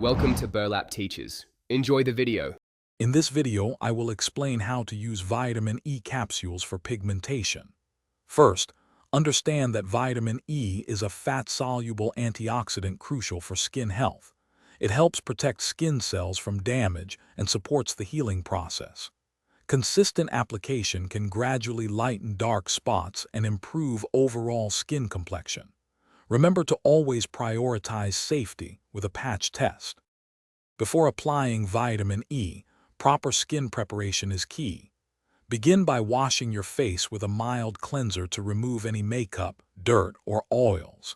Welcome to Burlap Teachers. Enjoy the video. In this video, I will explain how to use vitamin E capsules for pigmentation. First, understand that vitamin E is a fat-soluble antioxidant crucial for skin health. It helps protect skin cells from damage and supports the healing process. Consistent application can gradually lighten dark spots and improve overall skin complexion. Remember to always prioritize safety with a patch test. Before applying vitamin E, proper skin preparation is key. Begin by washing your face with a mild cleanser to remove any makeup, dirt, or oils.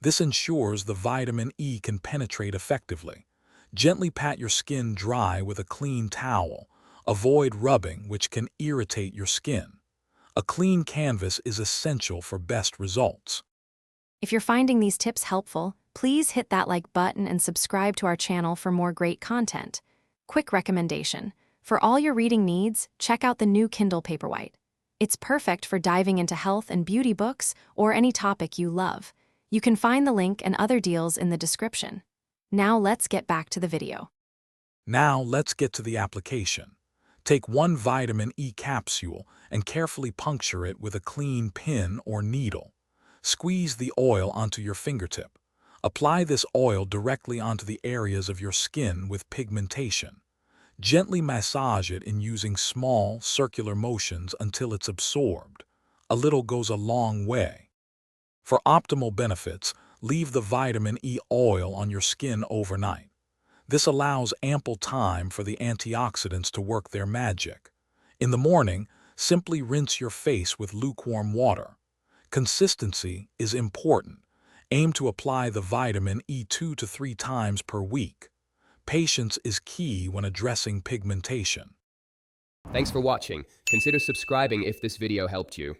This ensures the vitamin E can penetrate effectively. Gently pat your skin dry with a clean towel. Avoid rubbing, which can irritate your skin. A clean canvas is essential for best results. If you're finding these tips helpful, please hit that like button and subscribe to our channel for more great content. Quick recommendation: for all your reading needs, check out the new Kindle Paperwhite. It's perfect for diving into health and beauty books or any topic you love. You can find the link and other deals in the description. Now let's get back to the video. Now let's get to the application. Take one vitamin E capsule and carefully puncture it with a clean pin or needle. Squeeze the oil onto your fingertip. Apply this oil directly onto the areas of your skin with pigmentation. Gently massage it in using small, circular motions until it's absorbed. A little goes a long way. For optimal benefits, leave the vitamin E oil on your skin overnight. This allows ample time for the antioxidants to work their magic. In the morning, simply rinse your face with lukewarm water. Consistency is important. Aim to apply the vitamin E 2 to 3 times per week. Patience is key when addressing pigmentation. Thanks for watching. Consider subscribing if this video helped you.